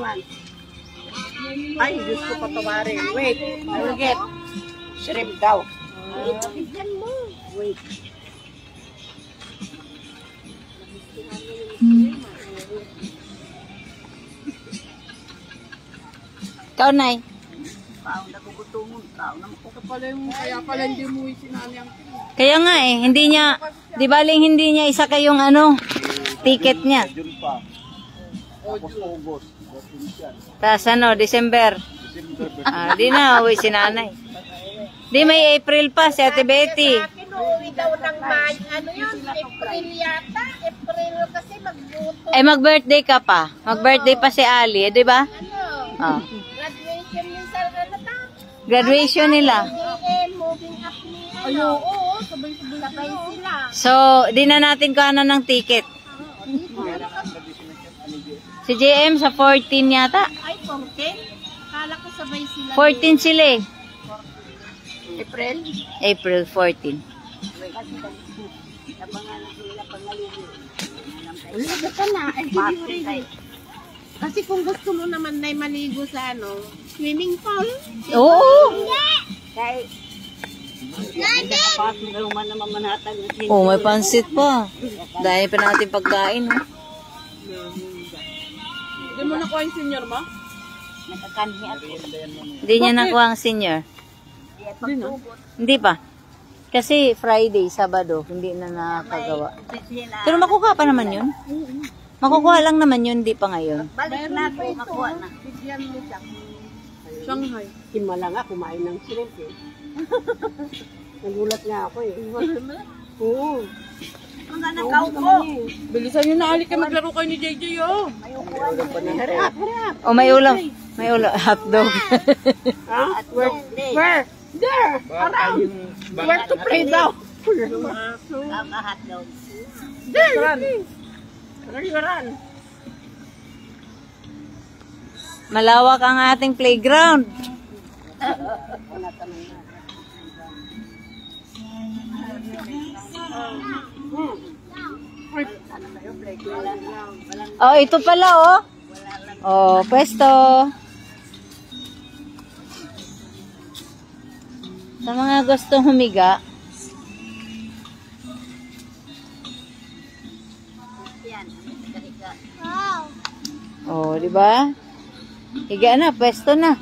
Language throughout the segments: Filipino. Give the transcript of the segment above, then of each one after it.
naman. Ay, Diyos ko patawarin. Wait, I will get shrimp daw. Bigyan mo. Wait. Ikaw, Nay. Paong nagugutungon. Kaya pala hindi mo sinali ang Kaya nga eh, hindi niya, di baling hindi niya isa kayong ano, ticket niya. June pa. Tapos August. Tapos ano, December. Ah, di na, uwi si nanay. Di may April pa, si Ate Betty. Pinuwi daw ng May. Ano yun? April yata. April kasi magbuto. Eh, mag-birthday ka pa. Mag-birthday pa si Ali, di ba? Ano? Ah. Graduation yung sa kanata. Graduation nila. Moving up niya. Ay, oo, sabay-sabay. Sabay sila. So, di na natin kuhanan ng ticket. Si JM sa 14 yata. Ay, 14? Kala ko sabay sila. 14 sila eh. April? April 14. Ulit ka na. Ay, hindi rin. Kasi kung gusto mo naman na maligo sa ano, swimming pool. Oo. Kay... Nakapasok na naman naman manhatag. Oh, may pansit pa. Dahil pa natin pagkain. Oh. Hindi mo nakuha yung senior mo? Nakakanhi at Hindi niya nakuha ang senior. Hindi pa. Kasi Friday, Sabado, hindi na nakagawa. Pero makukuha pa naman yun. Makukuha lang naman yun, hindi pa ngayon. balik na po, makuha na. Bigyan mo siya. Shanghai. Himala nga, kumain ng shrimp eh. Nagulat nga ako eh. Oo. Mga nakaupo. Bilisan nyo na, alik ka maglaro kayo ni JJ oh. Harap, harap. Oh, may ulam. May ulam. Hotdog. Ha? Where? There! Around! Where to play daw? Kakahat daw. There! Run! Run! Malawak ang ating playground. Oh, ito pala oh. Oh, pwesto. Sa mga gustong humiga. Oh, di ba? Higa na, pwesto na.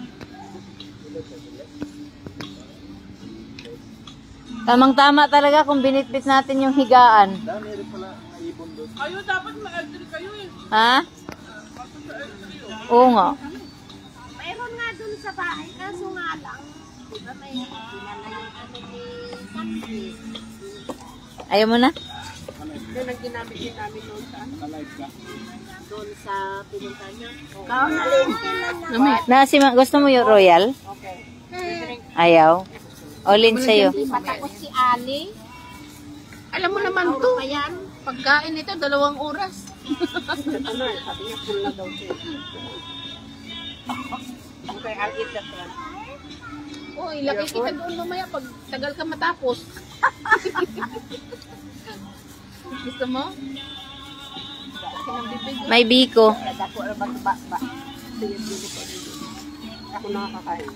Tamang-tama talaga kung binitbit natin yung higaan. Ayun, dapat ma-elder kayo eh. Ha? Oo nga. Mayroon nga dun sa bahay, kaso nga lang. Diba may pinala yung ano ni Sandy. Ayaw mo na? Yun ang ginamit din namin noon sa ano. Doon sa pinunta niya. Kao na rin. Gusto mo yung royal? Okay. Ayaw. Olin sa'yo. Patapos si Ali. Alam mo naman to. Pa yan. Pagkain nito, 2 oras. Ano eh, sabi niya, full na daw siya. Okay, I'll eat that one. Oh, ilagay kita doon mamaya pag tagal ka matapos. Gusto mo? May biko. Dako ra ba. Ako nakakakain.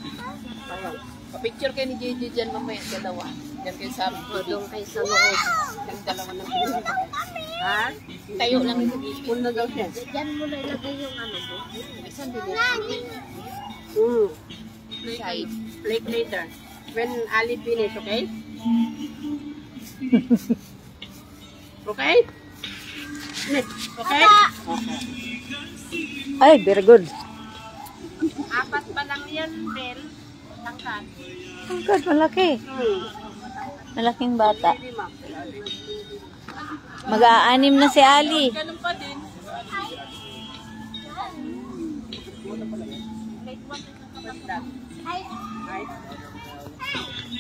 Ayaw. Pa-picture kayo ni JJ dyan mamaya, dalawa. Dyan kayo sa Doon kayo sa loob. yung dalawa ng pinunta. Ha? Tayo lang yung Full na daw siya. Diyan mo na ilagay yung ano doon. Isang dili. Plate later. When Ali finish, okay? Okay? Okay? Ay, very good. 4 pa lang yan, Bel. Tangkad. Oh God, malaki. Malaking bata. Mag-aanim na si Ali. Ganun pa din. Ay,